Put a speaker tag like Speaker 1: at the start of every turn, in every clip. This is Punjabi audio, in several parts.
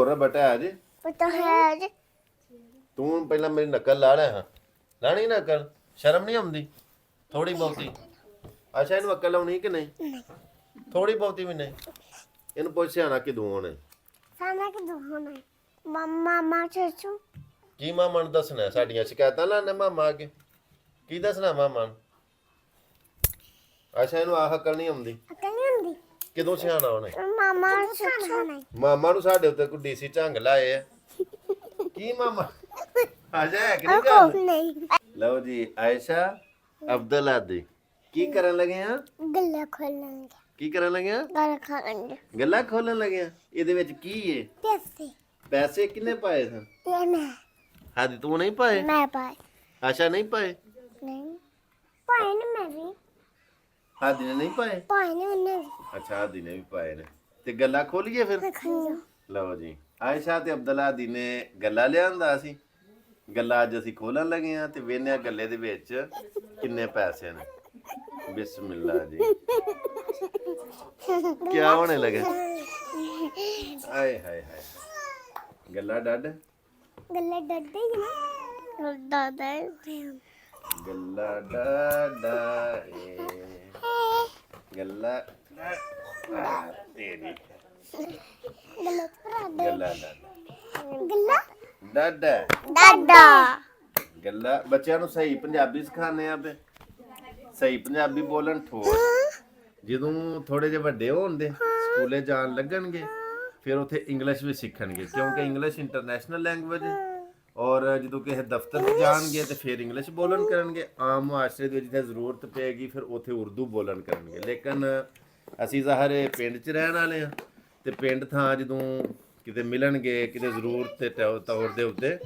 Speaker 1: ਹੋਰ ਬਟਾ ਹੈ ਜੀ
Speaker 2: ਪਤਾ ਹੈ ਜੀ
Speaker 1: ਤੂੰ ਪਹਿਲਾਂ ਮੇਰੀ ਨਕਲ ਲਾ ਲੈ ਹਾਂ ਲਾਣੀ ਨਕਲ ਸ਼ਰਮ ਨਹੀਂ ਆਉਂਦੀ ਥੋੜੀ ਬਹੁਤੀ ਅੱਛਾ ਇਹਨੂੰ ਅਕਲ ਆਉਣੀ ਕਿ ਨਹੀਂ ਥੋੜੀ ਬਹੁਤੀ ਵੀ ਨਹੀਂ ਇਹਨੂੰ ਪੁੱਛ ਸਿਆਣਾ ਕਿਦੋਂ ਆਉਣਾ
Speaker 2: ਸਾਨਾ ਕਿ ਦੋਹਣਾ ਮਾਮਾ ਚਾਚੂ
Speaker 1: ਕੀ ਮਾਮਾ ਨੂੰ ਦੱਸਣਾ ਸਾਡੀਆਂ ਸ਼ਿਕਾਇਤਾਂ ਲਾਣੇ ਮਾਮਾ ਅੱਗੇ ਕੀ ਦੱਸਣਾ ਮਾਮਾ ਨੂੰ ਅੱਛਾ ਇਹਨੂੰ ਆਹ ਅਕਲ ਨਹੀਂ ਆਉਂਦੀ
Speaker 2: ਅਕਲ ਨਹੀਂ ਹੁੰਦੀ
Speaker 1: ਕਿਦੋਂ ਸਿਆਣਾ ਉਹਨੇ
Speaker 2: ਮਾਮਾ ਚਾਚੂ ਨਹੀਂ
Speaker 1: ਮਾਮਾ ਨੂੰ ਸਾਡੇ ਉੱਤੇ ਕੋਈ ਡੀਸੀ ਝੰਗ ਲਾਏ ਆ ਕੀ ਮਾਮਾ ਆਜਾ ਹੈ ਕਿ ਨਹੀਂ ਗੱਲ
Speaker 2: ਨਹੀਂ
Speaker 1: ਲਓ ਜੀ ਆਇਸ਼ਾ ਅਬਦੁਲ ਆਦੀ ਕੀ ਕਰਨ ਲੱਗੇ ਆ
Speaker 2: ਗੱਲਾਂ ਖੋਲਾਂਗੇ
Speaker 1: ਕੀ ਕਰਨ ਲੱਗੇ ਆ
Speaker 2: ਗੱਲ ਖਾਣਗੇ
Speaker 1: ਗੱਲਾਂ ਖੋਲਣ ਲੱਗੇ ਆ ਇਹਦੇ ਵਿੱਚ ਕੀ ਏ
Speaker 2: ਪੈਸੇ
Speaker 1: ਪੈਸੇ ਕਿੰਨੇ ਪਾਏ ਸਨ
Speaker 2: ਤੇ ਮੈਂ
Speaker 1: ਹਾਦੀ ਤੂੰ ਨਹੀਂ ਪਾਏ
Speaker 2: ਮੈਂ ਪਾਏ
Speaker 1: ਆਸ਼ਾ ਨਹੀਂ ਪਾਏ
Speaker 2: ਨਹੀਂ ਪਾਏ ਨੇ ਮੈਂ ਵੀ
Speaker 1: ਹਾਦੀ ਨੇ ਨਹੀਂ ਪਾਏ
Speaker 2: ਪਾਏ ਨੇ ਉਹਨੇ
Speaker 1: ਅੱਛਾ ਹਾਦੀ ਨੇ ਵੀ ਪਾਏ ਨੇ ਤੇ ਗੱਲਾਂ ਖੋਲੀਏ ਫਿਰ
Speaker 2: ਖਾਓ
Speaker 1: ਲਓ ਜੀ ਆਇਸ਼ਾ ਤੇ ਅਬਦੁੱਲਾ ਦੀ ਨੇ ਗੱਲਾਂ ਲਿਆਂਦਾ ਸੀ ਗੱਲਾਂ ਅੱਜ ਅਸੀਂ ਖੋਲਣ ਲੱਗੇ ਆ ਤੇ ਵੇਖਿਆ ਗੱਲੇ ਦੇ ਵਿੱਚ ਕਿੰਨੇ ਪੈਸੇ ਨੇ ਬਿਸਮਿਲ੍ਲਾ ਜੀ ਕੀ ਹੋਣੇ ਲੱਗੇ ਆਏ ਹਾਏ ਹਾਏ ਗੱਲਾਂ ਡੱਡ
Speaker 2: ਗੱਲੇ ਡੱਡੇ ਹੀ ਨਾ ਦਾਦਾ
Speaker 1: ਗੱਲਾਂ ਡਾਡਾ ਗੱਲਾਂ ਤੇਰੀ
Speaker 2: ਗੱਲੇ ਭਰਾ
Speaker 1: ਗੱਲਾਂ ਡਾਡਾ
Speaker 2: ਗੱਲਾ
Speaker 1: ਡਾਡਾ
Speaker 2: ਦਾਦਾ
Speaker 1: ਗੱਲਾਂ ਬੱਚਿਆਂ ਨੂੰ ਸਹੀ ਪੰਜਾਬੀ ਸਿਖਾਣੇ ਆ ਬੇ ਸਹੀ ਪੰਜਾਬੀ ਬੋਲਣ ਠੋਰ ਜਦੋਂ ਥੋੜੇ ਜਿਹੇ ਵੱਡੇ ਹੋਣਦੇ ਸਕੂਲੇ ਜਾਣ ਲੱਗਣਗੇ ਫਿਰ ਉੱਥੇ ਇੰਗਲਿਸ਼ ਵੀ ਸਿੱਖਣਗੇ ਕਿਉਂਕਿ ਇੰਗਲਿਸ਼ ਇੰਟਰਨੈਸ਼ਨਲ ਲੈਂਗੁਏਜ ਹੈ ਔਰ ਜਦੋਂ ਕਿਸੇ ਦਫ਼ਤਰ 'ਚ ਜਾਣਗੇ ਤੇ ਫਿਰ ਇੰਗਲਿਸ਼ ਬੋਲਣ ਕਰਨਗੇ ਆਮ ਮੁਆਸ਼ਰੇ ਦੇ ਵਿੱਚ ਜਿੱਥੇ ਜ਼ਰੂਰਤ ਪਏਗੀ ਫਿਰ ਉੱਥੇ ਉਰਦੂ ਬੋਲਣ ਕਰਨਗੇ ਲੇਕਿਨ ਅਸੀਂ ਜ਼ਾਹਰ ਪਿੰਡ 'ਚ ਰਹਿਣ ਵਾਲੇ ਆ ਤੇ ਪਿੰਡ ਥਾਂ ਜਦੋਂ ਕਿਤੇ ਮਿਲਣਗੇ ਕਿਤੇ ਜ਼ਰੂਰਤ ਤੇ ਤੌਰ ਦੇ ਉੱਤੇ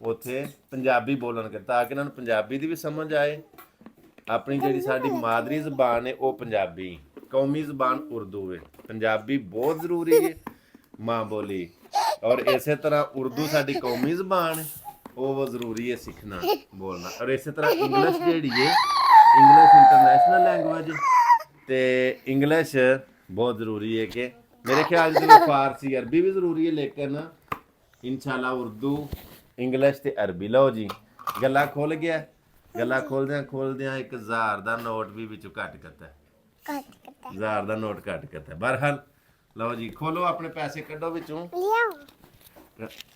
Speaker 1: ਉੱਥੇ ਪੰਜਾਬੀ ਬੋਲਣ ਕਰ ਤਾਂ ਕਿ ਇਹਨਾਂ ਨੂੰ ਪੰਜਾਬੀ ਦੀ ਵੀ ਸਮਝ ਆਏ ਆਪਣੀ ਜਿਹੜੀ ਸਾਡੀ ਮਾਦਰੀ ਜ਼ਬਾਨ ਹੈ ਉਹ ਪੰਜਾਬੀ ਕੌਮੀ ਜ਼ਬਾਨ ਉਰਦੂ ਹੈ ਪੰਜਾਬੀ ਬਹੁਤ ਜ਼ਰੂਰੀ ਹੈ ਮਾਂ ਬੋਲੀ ਔਰ ਇਸੇ ਤਰ੍ਹਾਂ ਉਰਦੂ ਸਾਡੀ ਕੌਮੀ ਜ਼ਬਾਨ ਹੈ ਉਹ ਜ਼ਰੂਰੀ ਹੈ ਸਿੱਖਣਾ ਬੋਲਣਾ ਔਰ ਇਸੇ ਤਰ੍ਹਾਂ ਇੰਗਲਿਸ਼ ਜਿਹੜੀ ਹੈ ਇੰਗਲਿਸ਼ ਇੰਟਰਨੈਸ਼ਨਲ ਲੈਂਗੁਏਜ ਤੇ ਇੰਗਲਿਸ਼ ਬਹੁਤ ਜ਼ਰੂਰੀ ਹੈ ਕਿ ਮੇਰੇ ਖਿਆਲ ਚ ਫਾਰਸੀ ਅਰਬੀ ਵੀ ਜ਼ਰੂਰੀ ਹੈ ਲੇਕਿਨ ਇਨਸ਼ਾਅੱਲਾ ਉਰਦੂ ਇੰਗਲਿਸ਼ ਤੇ ਅਰਬੀ ਲਓ ਜੀ ਗੱਲਾਂ ਖੁੱਲ ਗਿਆ ਗੱਲਾਂ ਖੋਲਦਿਆਂ 1000 ਦਾ ਨੋਟ ਵੀ ਵਿੱਚੋਂ ਕੱਟ ਕਰਤਾ
Speaker 2: ਕੱਟ ਕੱਟਾ
Speaker 1: 1000 ਦਾ ਨੋਟ ਕੱਟ ਕਰਤਾ ਬਹਰਹਾਲ ਲਓ ਜੀ ਖੋਲੋ ਆਪਣੇ ਪੈਸੇ ਕੱਢੋ ਵਿੱਚੋਂ
Speaker 2: ਲਿਆਓ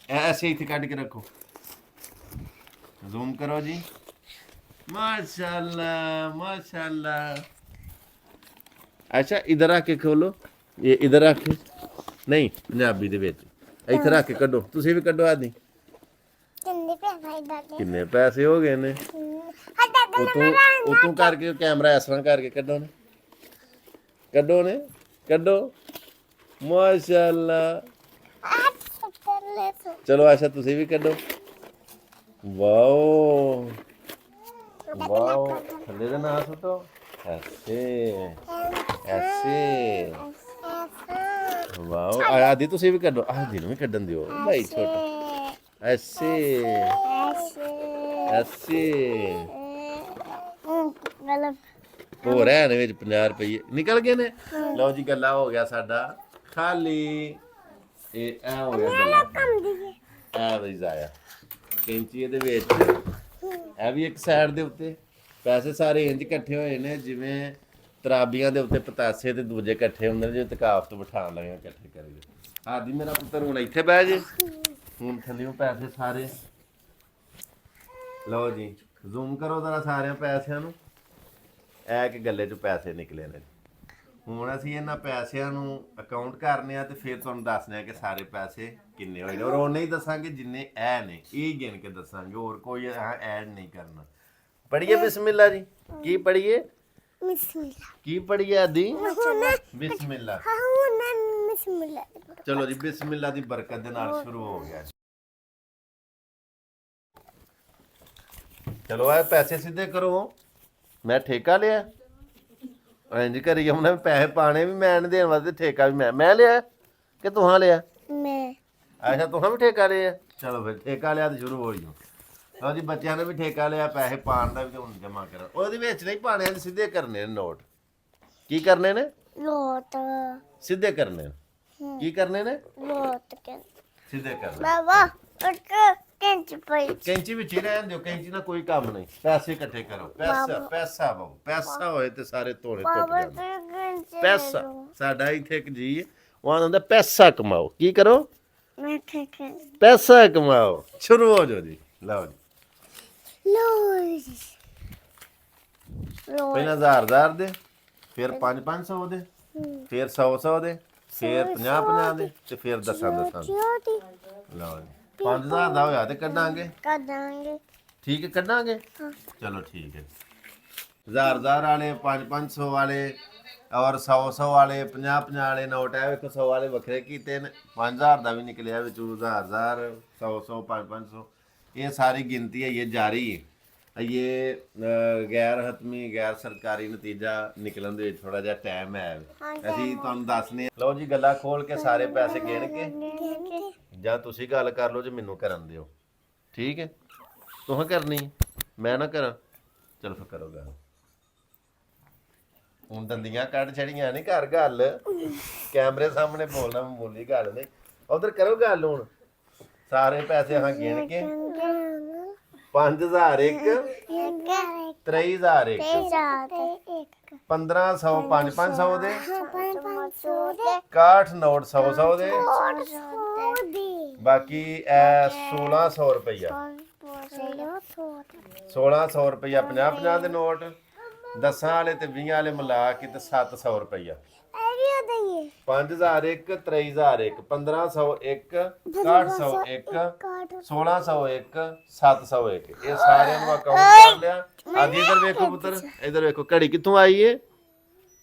Speaker 1: ऐसे ही काट के रखो जूम करो जी माशाल्लाह माशाल्लाह अच्छा इधर आके खोलो ये इधर आके नहीं पंजाबी दे विच इधर आके कड्डो तुसी भी कड्डो आदी
Speaker 2: ਕਿੰਨੇ ਪੈਸੇ ਦਾਦੇ
Speaker 1: किन्ने पैसे हो गए ने
Speaker 2: ਹਾਂ ਦਾਦਾ
Speaker 1: उतों करके कैमरा इस तरह करके कड्डो ने कड्डो माशाल्लाह चलो आशा तुसी भी कड्डो वाओ वाओ थल्ले दे ना सुटो ऐसे ऐसे वाओ आदि तुसी भी कड्डो आदि नु भी कड्डन दियो भाई छोटा ऐसे ऐसे हो रहा है ने विच 50 रुपए निकल गए ने लो जी गल्ला हो गया साडा खाली ਇਹ ਐ ਹੋ ਗਿਆ ਐ ਵਈ ਆਇਆ ਕੈਂਚੀ ਇਹਦੇ ਵਿੱਚ ਇਹ ਵੀ ਇੱਕ ਸਾਈਡ ਦੇ ਉੱਤੇ ਪੈਸੇ ਸਾਰੇ ਇੰਜ ਇਕੱਠੇ ਹੋਏ ਨੇ ਜਿਵੇਂ ਤਰਾਬੀਆਂ ਦੇ ਉੱਤੇ ਪਤਾਸੇ ਤੇ ਦੂਜੇ ਇਕੱਠੇ ਹੁੰਦੇ ਨੇ ਜਿਵੇਂ ਤਕਾਫਤ ਬਿਠਾਉਣ ਲੱਗੇ ਇਕੱਠੇ ਕਰੀਏ ਆਦੀ ਮੇਰਾ ਪੁੱਤਰ ਹੁਣ ਇੱਥੇ ਬਹਿ ਜੇ ਹੁਣ ਥੱਲੇੋਂ ਪੈਸੇ ਸਾਰੇ ਲਓ ਜੀ ਜ਼ੂਮ ਕਰੋ ਜ਼ਰਾ ਸਾਰਿਆਂ ਪੈਸਿਆਂ ਨੂੰ ਐ ਕਿ ਗੱਲੇ 'ਚੋਂ ਪੈਸੇ ਨਿਕਲੇ ਨੇ ਹੁਣ ਅਸੀਂ ਇਹਨਾਂ ਪੈਸਿਆਂ ਨੂੰ ਅਕਾਊਂਟ ਕਰਨੇ ਆ ਤੇ ਫਿਰ ਤੁਹਾਨੂੰ ਦੱਸਨੇ ਆ ਕਿ ਸਾਰੇ ਪੈਸੇ ਕਿੰਨੇ ਹੋਏ ਨੇ ਔਰ ਉਹਨੇ ਹੀ ਦੱਸਾਂਗੇ ਜਿੰਨੇ ਐ ਨੇ ਇਹ ਗਿਣ ਕੇ ਦੱਸਾਂਗੇ ਹੋਰ ਕੋਈ ਐਡ ਨਹੀਂ ਕਰਨਾ ਪੜ੍ਹੀਏ ਬਿਸਮਿਲ੍ਲਾ ਜੀ ਕੀ ਪੜ੍ਹੀਏ
Speaker 2: ਬਿਸਮਿਲ੍ਲਾ
Speaker 1: ਕੀ ਪੜ੍ਹੀਏ ਆਦੀ ਬਿਸਮਿਲ੍ਲਾ
Speaker 2: ਹਾਂ ਮੈਂ ਬਿਸਮਿਲ੍ਲਾ
Speaker 1: ਚਲੋ ਜੀ ਬਿਸਮਿਲ੍ਲਾ ਦੀ ਬਰਕਤ ਦੇ ਨਾਲ ਸ਼ੁਰੂ ਹੋ ਗਿਆ ਚਲੋ ਆ ਪੈਸੇ ਸਿੱਧੇ ਕਰੋ ਮੈਂ ਠੇਕਾ ਲਿਆ ਇੰਜ ਕਰੀ ਹੁਣ ਪੈਸੇ ਪਾਣੇ ਵੀ ਮੈਂ ਦੇਣ ਵਾਸਤੇ ਠੇਕਾ ਵੀ ਮੈਂ ਲਿਆ ਕਿ ਤੁਹਾਂ ਲਿਆ
Speaker 2: ਮੈਂ
Speaker 1: ਅੱਛਾ ਤੁਹਾਂ ਵੀ ਠੇਕਾ ਲਿਆ ਚਲੋ ਫਿਰ ਠੇਕਾ ਲਿਆ ਤੇ ਸ਼ੁਰੂ ਹੋ ਜਾਓ ਲਓ ਜੀ ਬੱਚਿਆਂ ਨੇ ਵੀ ਠੇਕਾ ਲਿਆ ਪੈਸੇ ਪਾਣ ਦਾ ਵੀ ਹੁਣ ਜਮਾ ਕਰਾਂ ਉਹਦੇ ਵਿੱਚ ਨਹੀਂ ਪਾਣੇ ਸਿੱਧੇ ਕਰਨੇ ਨੇ ਨੋਟ ਕੀ ਕਰਨੇ ਨੇ
Speaker 2: ਲੋਟ
Speaker 1: ਸਿੱਧੇ ਕਰਨੇ ਕੀ ਕਰਨੇ ਨੇ
Speaker 2: ਲੋਟ ਕੇ
Speaker 1: ਸਿੱਧੇ ਕਰ ਲੈ
Speaker 2: ਬਾਬਾ ਉੱਠ ਕੈਂਚ ਪਈ
Speaker 1: ਕੈਂਚੀ ਵਿੱਚ ਹੀ ਰਹਿਣ ਦਿਓ ਕੈਂਚੀ ਨਾਲ ਕੋਈ ਕੰਮ ਨਹੀਂ ਪੈਸੇ ਇਕੱਠੇ ਕਰੋ ਪੈਸਾ ਬਾਬੂ ਪੈਸਾ ਹੋਏ ਤੇ ਸਾਰੇ ਤੋੜੇ ਟੁੱਟ
Speaker 2: ਬਾਬਾ
Speaker 1: ਜਾਂਦੇ
Speaker 2: ਤੇ ਕੈਂਚ
Speaker 1: ਪੈਸਾ ਸਾਡਾ ਇੱਥੇ ਇੱਕ ਜੀ ਉਹ ਆਂਦਾ ਪੈਸਾ ਕਮਾਓ ਕੀ ਕਰੋ
Speaker 2: ਮੈਂ ਠੀਕ ਹੈ
Speaker 1: ਪੈਸਾ ਕਮਾਓ ਸ਼ੁਰੂ ਹੋ ਜਾਓ ਜੀ ਲਓ ਜੀ
Speaker 2: ਲੋਜ
Speaker 1: ਪਹਿਲਾਂ 1000 ਦੇ ਫਿਰ 500 ਦੇ ਫਿਰ 100 ਦੇ ਫਿਰ 50 ਦੇ ਤੇ ਫਿਰ 10
Speaker 2: ਛੋਟੀ
Speaker 1: ਲਓ ਜੀ 5000 ਦਾ ਹੋਇਆ ਤੇ ਕੱਢਾਂਗੇ
Speaker 2: ਕਦਾਂਗੇ
Speaker 1: ਠੀਕ ਹੈ ਕੱਢਾਂਗੇ ਚਲੋ ਠੀਕ ਹੈ 1000 ਵਾਲੇ 500 ਵਾਲੇ ਔਰ 100 ਵਾਲੇ 50 ਵਾਲੇ ਨੋਟ ਹੈ ਵੇਖੋ 100 ਵਾਲੇ ਵੱਖਰੇ ਕੀਤੇ ਨੇ 5000 ਦਾ ਵੀ ਨਿਕਲਿਆ ਵਿੱਚੋਂ 1000 100 500 ਇਹ ਸਾਰੀ ਗਿਣਤੀ ਹੈ ਇਹ ਜਾਰੀ ਹੈ ਇਹ ਗੈਰ ਹਤਮੀ ਗੈਰ ਸਰਕਾਰੀ ਨਤੀਜਾ ਨਿਕਲਣ ਦੇ ਵਿੱਚ ਥੋੜਾ ਜਿਹਾ ਟਾਈਮ ਹੈ ਅਸੀਂ ਤੁਹਾਨੂੰ ਦੱਸਨੇ ਲਓ ਜੀ ਗੱਲਾਂ ਖੋਲ ਕੇ ਸਾਰੇ ਪੈਸੇ ਗਿਣ ਕੇ ਜਾਂ ਤੁਸੀਂ ਗੱਲ ਕਰ ਲਓ ਜੇ ਮੈਨੂੰ ਕਰਨ ਦਿਓ ਠੀਕ ਹੈ ਤੁਸੀਂ ਕਰਨੀ ਮੈਂ ਨਾ ਕਰਾਂ ਚਲ ਫਿਰ ਕਰੋ ਗੱਲ ਹੁਣ ਦੰਦੀਆਂ ਕੱਢ ਛੜੀਆਂ ਨਹੀਂ ਘਰ ਗੱਲ ਕੈਮਰੇ ਸਾਹਮਣੇ ਬੋਲਣਾ ਮਾਮੂਲੀ ਗੱਲ ਨਹੀਂ ਉਧਰ ਕਰੋ ਗੱਲ ਹੁਣ ਸਾਰੇ ਪੈਸੇ ਹਾਂ ਗਿਣ ਕੇ 5000 ਇੱਕ 3000 ਇੱਕ 1500 500 ਦੇ 61 ਨੋਟ 100 ਦੇ ਬਾਕੀ 1600 ਰੁਪਇਆ 1600 ਰੁਪਇਆ 50 ਦੇ ਨੋਟ 10 ਵਾਲੇ ਤੇ 20 ਵਾਲੇ ਮਿਲਾ ਕੇ ਤੇ 700 ਰੁਪਇਆ 5001 3001 1501 6101 1601 701 ਇਹ ਸਾਰਿਆਂ ਨੂੰ ਅਕਾਊਂਟ ਕਰ ਲਿਆ ਆਦੀ ਇਧਰ ਵੇਖੋ ਪੁੱਤਰ ਇਧਰ ਵੇਖੋ ਘੜੀ ਕਿੱਥੋਂ ਆਈ ਏ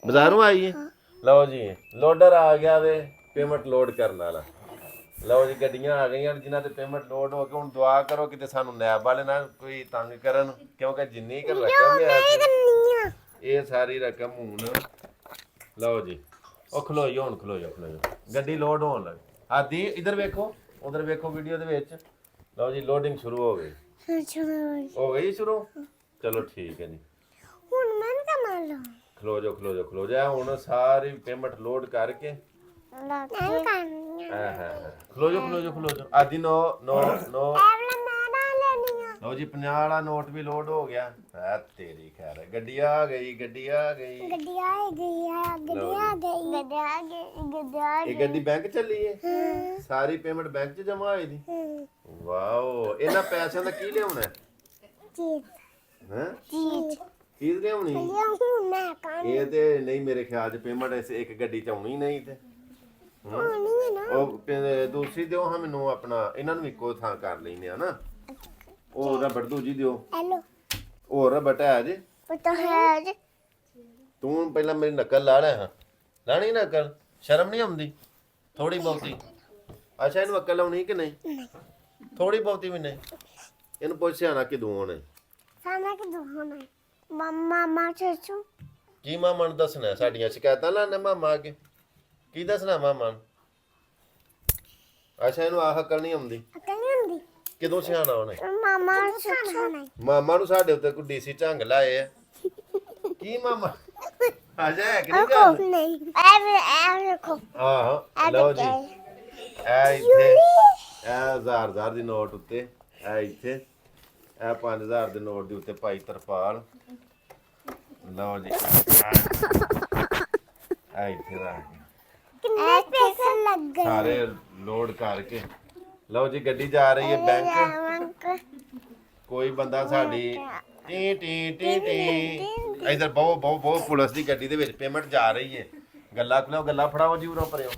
Speaker 1: ਬਾਜ਼ਾਰੋਂ ਆਈ ਏ ਲਓ ਜੀ ਲੋਡਰ ਆ ਗਿਆ ਵੇ ਪੇਮੈਂਟ ਲੋਡ ਕਰਨ ਵਾਲਾ ਲਓ ਜੀ ਗੱਡੀਆਂ ਆ ਗਈਆਂ ਜਿਨ੍ਹਾਂ ਤੇ ਪੇਮੈਂਟ ਲੋਡ ਹੋ ਕੇ ਹੁਣ ਦੁਆ ਕਰੋ ਕਿਤੇ ਸਾਨੂੰ ਨੈਬ ਵਾਲੇ ਨਾ ਕੋਈ ਤੰਗ ਕਰਨ ਕਿਉਂਕਿ ਜਿੰਨੀ ਕੁ ਰਕਮ ਹੈ ਇਹ ਸਾਰੀ ਰਕਮ ਹੁਣ ਲਓ ਜੀ ਉਹ ਖਲੋਈ ਹੁਣ ਖਲੋਈ ਗੱਡੀ ਲੋਡ ਹੋਣ ਲੱਗ ਆਦੀ ਇਧਰ ਵੇਖੋ ਉਧਰ ਵੇਖੋ ਵੀਡੀਓ ਦੇ ਵਿੱਚ ਲਓ ਜੀ ਲੋਡਿੰਗ ਸ਼ੁਰੂ ਹੋ ਗਈ ਹੋ ਗਈ ਸ਼ੁਰੂ ਚਲੋ ਠੀਕ ਹੈ ਜੀ
Speaker 2: ਹੁਣ ਮੈਂ ਕਮਾ ਲਾਂ
Speaker 1: ਖਲੋ ਜਾ ਹੁਣ ਸਾਰੀ ਪੇਮੈਂਟ ਲੋਡ ਕਰਕੇ ਖਲੋ ਜਾ ਆਦੀ ਨੋ ਲਓ ਜੀ 50 ਵਾਲਾ ਨੋਟ ਵੀ ਲੋਡ ਹੋ ਗਿਆ ਹੈ ਤੇਰੀ ਖੈਰ ਗੱਡੀ ਆ ਗਈ ਇਹ ਗੱਡੀ ਬੈਂਕ ਚੱਲੀ ਏ ਸਾਰੀ ਪੇਮੈਂਟ ਬੈਂਕ 'ਚ ਜਮਾ ਹੋਈ ਦੀ ਵਾਓ ਇਹਨਾਂ ਪੈਸਿਆਂ ਦਾ ਕੀ ਲਿਆਉਣਾ ਹੈ ਚੀਜ਼ ਲਿਆਉਣੀ ਇਹ ਤੇ ਨਹੀਂ ਮੇਰੇ ਖਿਆਲ 'ਚ ਪੇਮੈਂਟ ਇਸ ਇੱਕ ਗੱਡੀ 'ਚ ਆਉਣੀ ਨਹੀਂ ਤੇ ਉਹ ਦੂਸਰੀ ਦਿਓ ਹਾਂ ਮੈਨੂੰ ਆਪਣਾ ਇਹਨਾਂ ਨੂੰ ਇੱਕੋ ਥਾਂ ਕਰ ਲੈਨੇ ਆ ਨਾ ਉਹ ਰਬੜ ਦੂਜੀ ਦਿਓ ਹੋਰ ਰਬੜ ਹੈ ਜੀ ਤੂੰ ਪਹਿਲਾਂ ਮੇਰੀ ਨਕਲ ਲਾ ਲੈ ਹਾਂ ਲਾਣੀ ਨਕਲ ਸ਼ਰਮ ਨਹੀਂ ਆਉਂਦੀ ਥੋੜੀ ਬਹੁਤੀ ਅੱਛਾ ਇਹਨੂੰ ਅਕਲ ਆਉਣੀ ਕਿ ਨਹੀਂ ਥੋੜੀ ਬਹੁਤੀ ਵੀ ਨਹੀਂ ਇਹਨੂੰ ਪੁੱਛ ਸਿਆਣਾ ਕਿਦੋਂ ਆਉਣਾ
Speaker 2: ਮਾਮਾ ਚਾਚੂ
Speaker 1: ਕੀ ਮਾਮਾ ਨੂੰ ਦੱਸਣਾ ਸਾਡੀਆਂ ਸ਼ਿਕਾਇਤਾਂ ਲਾਣੇ ਮਾਮਾ ਅੱਗੇ ਕੀ ਦੱਸਣਾ ਮਾਮਾ ਨੂੰ ਅੱਛਾ ਇਹਨੂੰ ਆਹ ਅਕਲ ਨਹੀਂ ਆਉਂਦੀ ਕਿਦੋਂ ਸਿਆਣਾ ਉਹਨੇ ਮਾਮਾ ਨੂੰ ਸਾਡੇ ਉੱਤੇ ਕੋਈ ਡੀਸੀ ਝੰਗ ਲਾਏ ਆ ਕੀ ਮਾਮਾ ਆਜਾ ਹੈ ਕਿ ਨਹੀਂ ਗੱਲ ਆਹੋ ਲਓ ਜੀ ਇਹ ਇੱਥੇ ਇਹ 1000 ਦੀ ਨੋਟ ਉੱਤੇ ਇਹ ਇੱਥੇ ਇਹ 5000 ਦੇ ਨੋਟ ਦੇ ਉੱਤੇ ਭਾਈ ਤਰਪਾਲ ਲਓ ਜੀ ਇਹ ਇੱਥੇ ਰੱਖ ਸਾਰੇ ਲੋਡ ਕਰਕੇ ਲਓ ਜੀ ਗੱਡੀ ਜਾ ਰਹੀ ਹੈ ਬੈਂਕ ਕੋਈ ਬੰਦਾ ਸਾਡੀ ਟੀ ਟੀ ਟੀ ਟੀ ਇਧਰ ਬਹੁਤ ਪੁਲਿਸ ਦੀ ਗੱਡੀ ਦੇ ਵਿੱਚ ਪੇਮੈਂਟ ਜਾ ਰਹੀ ਹੈ ਗੱਲਾਂ ਫੜਾਓ ਜੀ ਉਰੋਂ ਪਰਿਓ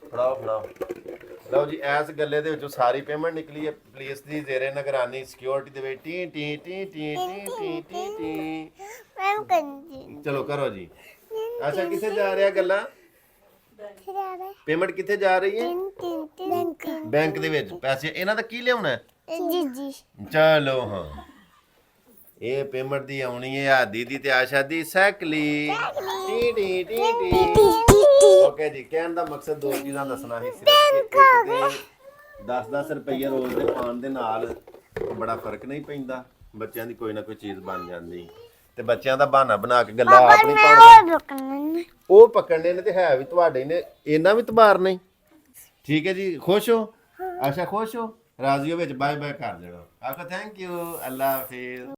Speaker 1: ਫੜਾਓ ਲਓ ਜੀ ਐਸ ਗੱਲੇ ਦੇ ਵਿੱਚੋਂ ਸਾਰੀ ਪੇਮੈਂਟ ਨਿਕਲੀ ਹੈ ਪੁਲਿਸ ਦੀ ਜ਼ੇਰੇ ਨਿਗਰਾਨੀ ਸਿਕਿਉਰਿਟੀ ਦੇ ਵਿੱਚ ਟੀ ਟੀ ਟੀ ਟੀ ਟੀ ਟੀ ਟੀ ਚਲੋ ਕਰੋ ਜੀ ਅੱਛਾ ਕਿੱਥੇ ਜਾ ਰਿਹਾ ਗੱਲਾਂ ਪੇਮੈਂਟ ਕਿੱਥੇ ਜਾ ਰਹੀ ਹੈ ਬੈਂਕ ਦੇ ਵਿੱਚ ਪੈਸੇ ਇਹਨਾਂ ਦਾ ਕੀ ਲਿਆਉਣਾ ਚਲੋ ਹਾਂ ਇਹ ਪੇਮੈਂਟ ਦੀ ਆਉਣੀ ਹੈ ਆ ਦੀਦੀ ਤੇ ਆਸ਼ਾ ਦੀ ਸਾਈਕਲੀ ਟੀ ਟੀ ਟੀ ਟੀ ਓਕੇ ਜੀ ਕਹਿਣ ਦਾ ਮਕਸਦ ਦੋ ਚੀਜ਼ਾਂ ਦੱਸਣਾ ਸੀ ਸਿਰਫ 10-10 ਰੁਪਏ ਰੋਜ਼ ਦੇ ਪਾਣ ਦੇ ਨਾਲ ਬੜਾ ਫਰਕ ਨਹੀਂ ਪੈਂਦਾ ਬੱਚਿਆਂ ਦੀ ਕੋਈ ਨਾ ਕੋਈ ਚੀਜ਼ ਬਣ ਜਾਂਦੀ ਤੇ ਬੱਚਿਆਂ ਦਾ ਬਹਾਨਾ ਬਣਾ ਕੇ ਗੱਲਾਂ ਆਪ ਨਹੀਂ ਪਾਉਣੀਆਂ ਉਹ ਪਕੜਨੇ ਨੇ ਤੇ ਹੈ ਵੀ ਤੁਹਾਡੇ ਨੇ ਇਹਨਾਂ ਵੀ ਤਬਾਰ ਨਹੀਂ ਠੀਕ ਹੈ ਜੀ ਖੁਸ਼ ਹੋ ਅੱਛਾ ਖੁਸ਼ ਹੋ ਰਾਜ਼ੀ ਹੋ ਵਿੱਚ ਬਾਏ ਬਾਏ ਕਰ ਦੇਣਾ ਆਖੋ ਥੈਂਕ ਯੂ ਅੱਲਾ ਹਾਫਿਜ਼